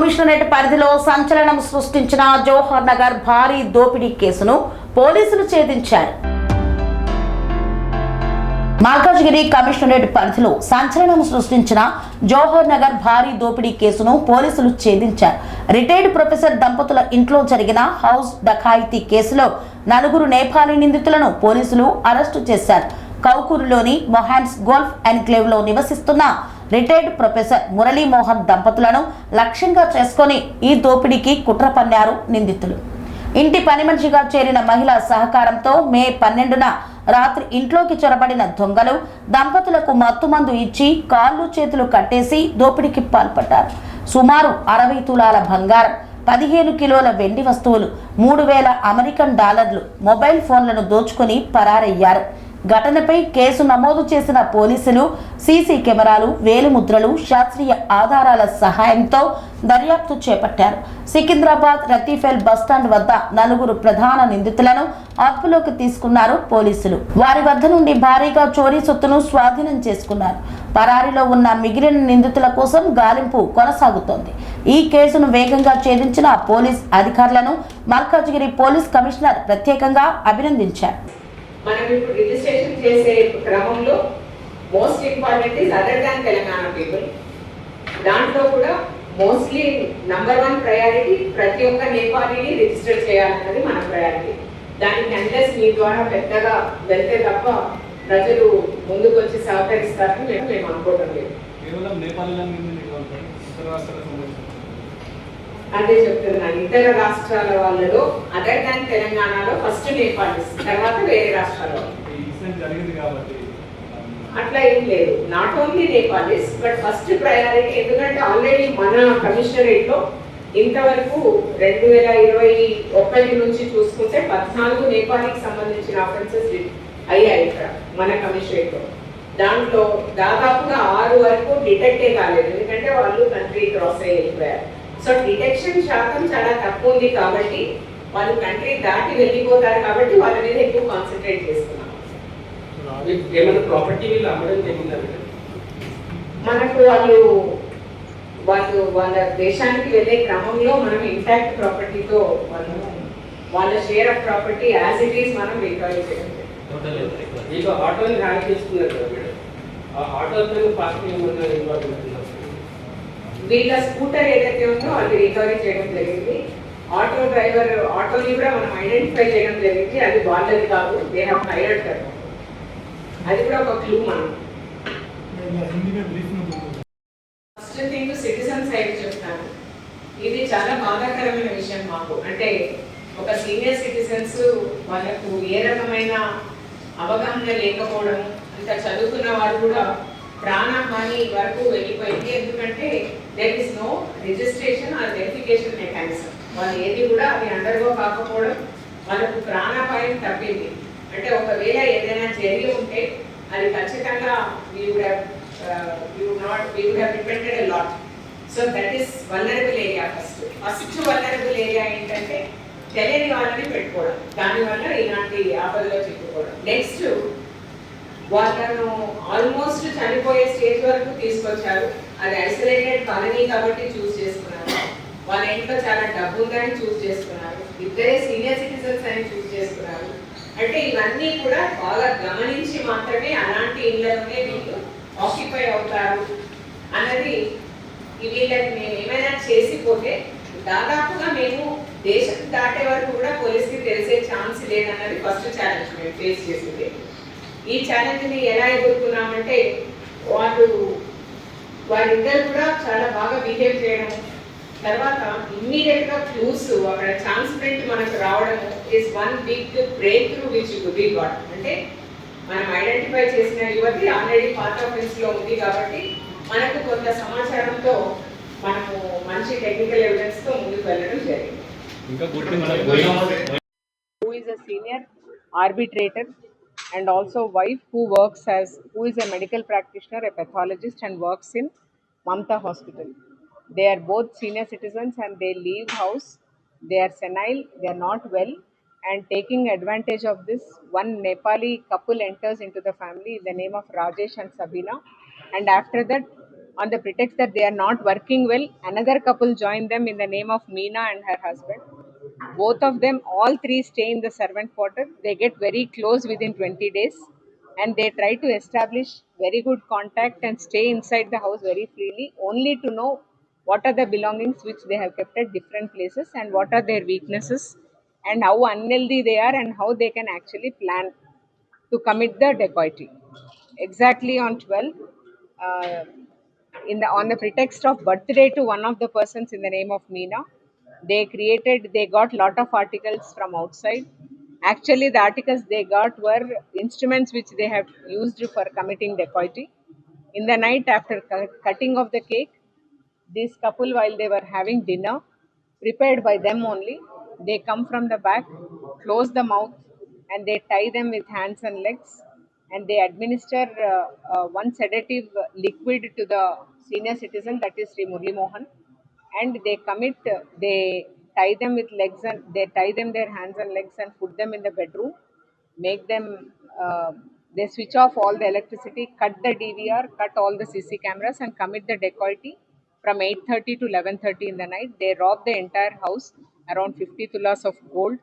Commissionerate పరిధిలో సంచలనం సృష్టించిన జవహర్ నగర్ భారీ దోపిడీ కేసును పోలీసులు ఛేదించారు. మల్కాజ్గిరి కమిషనరేట్ పరిధిలో సంచలనం సృష్టించిన జవహర్ నగర్ భారీ దోపిడీ కేసును పోలీసులు ఛేదించారు. రిటైర్డ్ ప్రొఫెసర్ దంపతుల ఇంట్లో జరిగిన హౌస్ డకాయితీ కేసులో 4 నేపాలీ నిందితులను పోలీసులు అరెస్టు చేశారు. కౌకూరులోని మొహాన్స్ గోల్ఫ్ ఎన్క్లేవ్ లో నివసిస్తున్న రిటైర్డ్ ప్రొఫెసర్ మురళీమోహన్ దంపతులను లక్ష్యంగా చేసుకుని ఈ దోపిడీకి కుట్ర పన్నారు నిందితులు. ఇంటి పని మనిషిగా చేరిన మహిళ సహకారంతో మే 12న రాత్రి ఇంట్లోకి చొరబడిన దొంగలు దంపతులకు మత్తుమందు ఇచ్చి కాళ్ళు చేతులు కట్టేసి దోపిడీకి పాల్పడ్డారు. సుమారు 60 తులాల బంగారం, 15 కిలోల వెండి వస్తువులు, 3000 అమెరికన్ డాలర్లు, మొబైల్ ఫోన్లను దోచుకుని పరారయ్యారు. ఘటనపై కేసు నమోదు చేసిన పోలీసులు సీసీ కెమెరాలు, వేలిముద్రలు, శాస్త్రీయ ఆధారాల సహాయంతో దర్యాప్తు చేపట్టారు. సికింద్రాబాద్ రతీఫెల్ బస్టాండ్ వద్ద 4 ప్రధాన నిందితులను అదుపులోకి తీసుకున్నారు పోలీసులు. వారి వద్ద నుండి భారీగా చోరీ సొత్తును స్వాధీనం చేసుకున్నారు. పరారీలో ఉన్న మిగిలిన నిందితుల కోసం గాలింపు కొనసాగుతోంది. ఈ కేసును వేగంగా ఛేదించిన పోలీస్ అధికారులను మల్కాజ్గిరి పోలీస్ కమిషనర్ ప్రత్యేకంగా అభినందించారు. మనం ఇప్పుడు రిజిస్ట్రేషన్ చేసే క్రమంలో most important is other than Telangana people. దాంట్లో కూడా మోస్ట్లీ నంబర్ 1 ప్రయారిటీ ప్రతి ఒక్క నేపాలీని రిజిస్టర్ చేయాలన్నది మన ప్రయారిటీ. దానికి అన్లెస్ మీ ద్వారా పెద్దగా వెళ్తే తప్ప ప్రజలు ముందుకు వచ్చి సహకరిస్తారని మేము అనుకోవడం లేదు. అదే చెప్తున్నాను, ఇతర రాష్ట్రాల వాళ్ళలో అదర్ దాన్ తెలంగాణలో ఫస్ట్ నేపాలీస్, తర్వాత వేరే రాష్ట్రాల్లో. అట్లా ఏం లేదు, not only Nepalese but first priority. ఎందుకంటే ఆల్రెడీ మన కమిషనరేట్ లో ఇంతవరకు 2021 నుంచి చూసుకుంటే 14 నేపాలీకి సంబంధించిన ఆఫెన్సెస్ అయ్యాయి ఇక్కడ మన కమిషనరేట్ లో. దాంట్లో దాదాపుగా 6 వరకు డిటెక్టే కాలేదు, ఎందుకంటే వాళ్ళు కంట్రీ క్రాస్ అయ్యి వెళ్ళిపోయారు. సో డిటెక్షన్ శాతం చాలా తక్కువ ఉంది కాబట్టి వాళ్ళు కంట్రీ దాటి వెళ్ళిపోతారు కాబట్టి వాళ్ళ మీద ఎక్కువ కాన్సన్ట్రేట్ చేస్తున్నాం. మనకు వాళ్ళు వాళ్ళ దేశానికి వెళ్ళే క్రమంలో మనం ఇంటాక్ట్ ప్రాపర్టీతో వాళ్ళ share of property as it is మనం రికవరీ చేయాలి. వీళ్ళ స్కూటర్ ఏదైతే ఉందో అది రికవరీ చేయడం జరిగింది. ఆటో డ్రైవర్ ఆటోని కూడా మనం ఐడెంటిఫై చేయడం జరిగింది, అది వాళ్ళది కాదు, దే హావ్ హైర్డ్ దట్. అది కూడా ఒక క్లూ. మనం ఫస్ట్ థింగ్ సిటిజన్ సైడ్ చెప్తాను, ఇది చాలా బాధాకరమైన విషయం మాకు. అంటే ఒక సీనియర్ సిటిజన్స్ వాళ్ళకు ఏ రకమైన అవగాహన లేకపోవడం, ఇంకా చదువుకున్న వారు కూడా ప్రాణహాని వరకు వెళ్ళిపోయింది. ఎందుకంటే there is no registration or verification mechanism. వాళ్ళు ఏది కూడా అది అండర్గో కాకపోవడం వాళ్ళకు ప్రాణాపాయం తప్పింది. అంటే ఒకవేళ ఏదైనా జరిగి ఉంటే అది ఖచ్చితంగా we would have depended a lot. So that is vulnerable area first vulnerable area ఏంటంటే తెలియని వాళ్ళని పెట్టుకోవడం, దానివల్ల ఇలాంటి ఆపదలో చిక్కుకోవడం. నెక్స్ట్ వాళ్ళను ఆల్మోస్ట్ చనిపోయే స్టేజ్ వరకు తీసుకొచ్చారు. అది ఐసోలేటెడ్ కాలనీ కాబట్టి చూస్ చేసుకున్నారు. వాళ్ళ ఇంట్లో చాలా డబ్బు ఉందని చూస్ చేసుకున్నారు. ఇద్దరే సీనియర్ సిటిజన్స్ అని చూస్ చేసుకున్నారు. అంటే ఇవన్నీ కూడా బాగా గమనించి మాత్రమే అలాంటి ఇళ్లలోనే వీళ్ళు ఆక్యుపై అవుతారు అన్నది. వీళ్ళకి మేము ఏమైనా చేసిపోతే దాదాపుగా మేము దేశం దాటే వరకు కూడా పోలీస్కి తెలిసే ఛాన్స్ లేదన్నది ఫస్ట్ ఛాలెంజ్ మేము ఫేస్ చేసింది. ఈ ఛాలెంజ్ని ఎలా ఎదుర్కొన్నామంటే వారిద్దరు కూడా చాలా బాగా బిహేవ్ చేయడం, తర్వాత ఇమ్మీడియట్గా క్లూస్ అక్కడ ఛాన్స్ ప్రింట్ మనకు రావడం is one big breakthrough which we got. అంటే మనం ఐడెంటిఫై చేసిన యువతి ఆల్రెడీ పార్ట్ ఆఫ్ లో ఉంది కాబట్టి మనకు కొంత సమాచారంతో మనము మంచి టెక్నికల్ ఎవిడెన్స్తో ముందుకు వెళ్ళడం జరిగింది. Who is a senior arbitrator and also wife who is a medical practitioner, a pathologist, and works in Mamta Hospital. They are both senior citizens and they leave house. They are senile, they are not well, and taking advantage of this, one Nepali couple enters into the family in the name of Rajesh and Sabina, and after that On the pretext that they are not working well, another couple joined them in the name of Meena and her husband. Both of them, all three stay in the servant quarter. They get very close within 20 days and they try to establish very good contact and stay inside the house very freely, only to know what are the belongings which they have kept at different places and what are their weaknesses and how unhealthy they are and how they can actually plan to commit the dacoity. Exactly on 12, uh, on the pretext of birthday to one of the persons in the name of Meena, they got lot of articles from outside. Actually, the articles they got were instruments which they have used for committing dacoity. In the night after cutting of the cake, this couple, while they were having dinner, prepared by them only, they come from the back, close the mouth, and they tie them with hands and legs, and they administer one sedative liquid to the senior citizen, that is Sri Murli Mohan, and they tie them with legs and they tie them their hands and legs and put them in the bedroom, make them they switch off all the electricity, cut the DVR, cut all the CC cameras, and commit the dacoity from 8:30 to 11:30 in the night. They rob the entire house, around 50 tulas of gold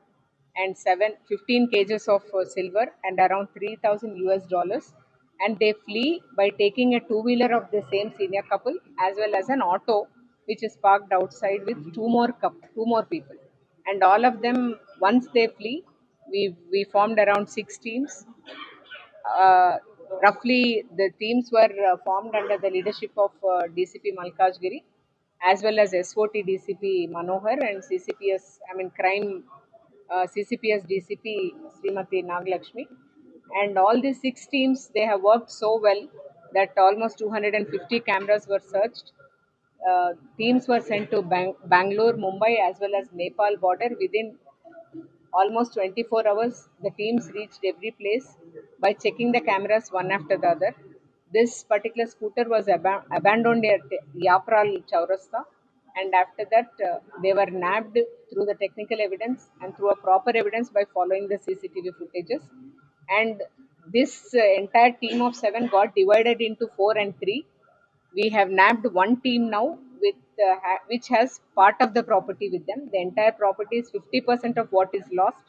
and 15 kgs of silver and around 3,000 US dollars. And they flee by taking a two-wheeler of the same senior couple as well as an auto which is parked outside with two more people. And all of them, once they flee, we formed around 6 teams. uh, Roughly, the teams were formed under the leadership of DCP Malkajgiri, as well as SOT DCP Manohar and CCPS, crime CCPS DCP Srimati Naglakshmi. And all these 6 teams, they have worked so well that almost 250 cameras were searched. Teams were sent to Bangalore, Mumbai, as well as Nepal border within almost 24 hours. The teams reached every place by checking the cameras one after the other. This particular scooter was abandoned at Yapral Chaurasta, and after that, they were nabbed through the technical evidence and through a proper evidence by following the CCTV footages. And this entire team of 7 got divided into 4 and 3. We have nabbed one team now with which has part of the property with them. The entire property is 50% of what is lost,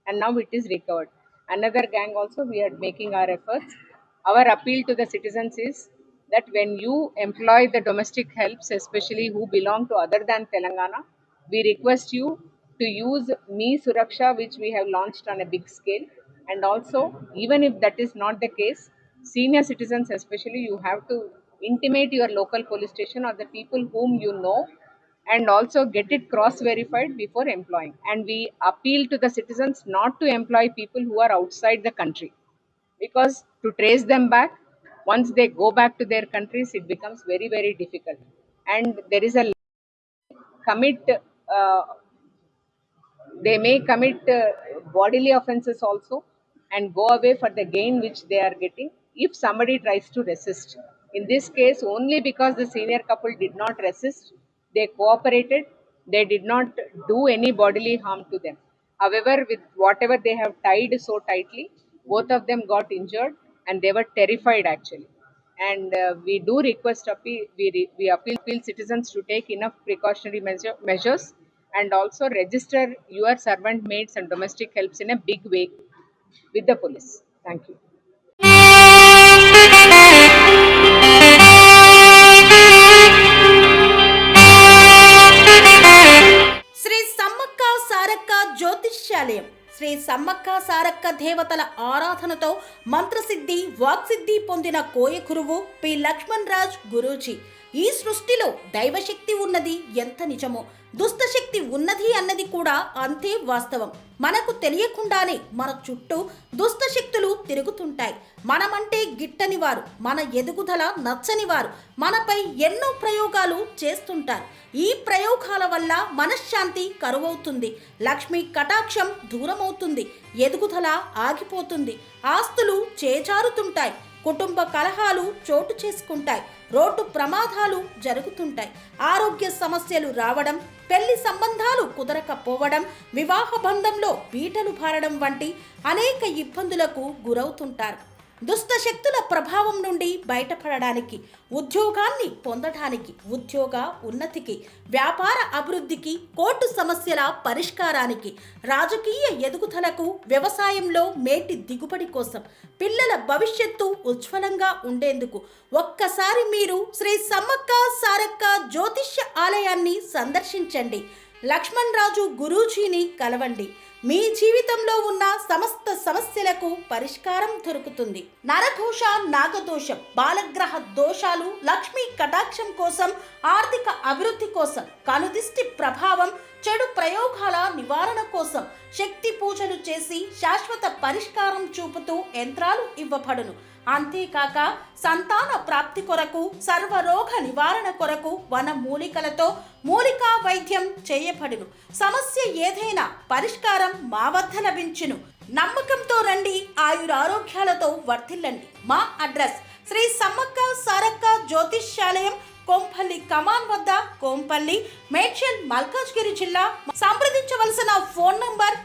and now it is recovered. Another gang also, we are making our efforts. Our appeal to the citizens is that when you employ the domestic helps, especially who belong to other than Telangana, we request you to use Me Suraksha, which we have launched on a big scale. And also, even if that is not the case, senior citizens especially, you have to intimate your local police station or the people whom you know, and also get it cross verified before employing. And we appeal to the citizens not to employ people who are outside the country, because to trace them back, once they go back to their countries, it becomes very, very difficult. And there is a commit uh, they may commit bodily offenses also and go away for the gain which they are getting if somebody tries to resist. In this case, only because the senior couple did not resist, they cooperated, they did not do any bodily harm to them. However, with whatever they have tied so tightly, both of them got injured and they were terrified actually. And we do request, we appeal citizens to take enough precautionary measures and also register your servant maids and domestic helps in a big way with the police. Thank you. Shri Sammakka Sarakka జ్యోతిష్యాలయం శ్రీ సమ్మక్క సారక్క దేవతల ఆరాధనతో మంత్రసిద్ధి వాక్సిద్ధి పొందిన కోయకురువు P Laxman Raj Guruji. ఈ సృష్టిలో దైవశక్తి ఉన్నది ఎంత నిజమో, దుష్టశక్తి ఉన్నది అన్నది కూడా అంతే వాస్తవం. మనకు తెలియకుండానే మన చుట్టూ దుష్టశక్తులు తిరుగుతుంటాయి. మనమంటే గిట్టని వారు, మన ఎదుగుదల నచ్చని వారు మనపై ఎన్నో ప్రయోగాలు చేస్తుంటారు. ఈ ప్రయోగాల వల్ల మనశ్శాంతి కరువవుతుంది, లక్ష్మీ కటాక్షం దూరమవుతుంది, ఎదుగుదల ఆగిపోతుంది, ఆస్తులు చేజారుతుంటాయి, కుటుంబ కలహాలు చోటు చేసుకుంటాయి, రోడ్డు ప్రమాదాలు జరుగుతుంటాయి, ఆరోగ్య సమస్యలు రావడం, పెళ్లి సంబంధాలు కుదరకపోవడం, వివాహ బంధంలో పీటలు భారడం వంటి అనేక ఇబ్బందులకు గురవుతుంటారు. దుష్ట శక్తుల ప్రభావం నుండి బయటపడడానికి, ఉద్యోగాన్ని పొందడానికి, ఉద్యోగ ఉన్నతికి, వ్యాపార అభివృద్ధికి, కోర్టు సమస్యల పరిష్కారానికి, రాజకీయ ఎదుగుదలకు, వ్యవసాయంలో మేటి దిగుబడి కోసం, పిల్లల భవిష్యత్తు ఉజ్వలంగా ఉండేందుకు ఒక్కసారి మీరు శ్రీ సమ్మక్క సారక్క జ్యోతిష్య ఆలయాన్ని సందర్శించండి. లక్ష్మణ్ రాజు గురూజీని కలవండి. మీ జీవితంలో ఉన్న సమస్త సమస్యలకు పరిష్కారం దొరుకుతుంది. నరఘోష, నాగదోషం, బాలగ్రహ దోషాలు, లక్ష్మీ కటాక్షం కోసం, ఆర్థిక అభివృద్ధి కోసం, కనుదిష్టి ప్రభావం, చెడు ప్రయోగాల నివారణ కోసం శక్తి పూజలు చేసి శాశ్వత పరిష్కారం చూపుతూ యంత్రాలు ఇవ్వబడును. అంతేకాక సంతాన ప్రాప్తి కొరకు, సర్వరోగ నివారణ కొరకు వన మూలికలతో మూలికా వైద్యం చేయబడును. సమస్య ఏదైనా పరిష్కారం మా వద్ద లభించును. నమ్మకంతో రండి, ఆయురారోగ్యాలతో వర్ధిల్లండి. మా అడ్రస్ శ్రీ సమ్మక్క సారక్క జ్యోతిష్యాలయం, కోంపల్లి కమాన్ వద్ద, కోంపల్లి, మేడ్చల్, మల్కాజ్గిరి జిల్లా. సంప్రదించవలసిన ఫోన్ నంబర్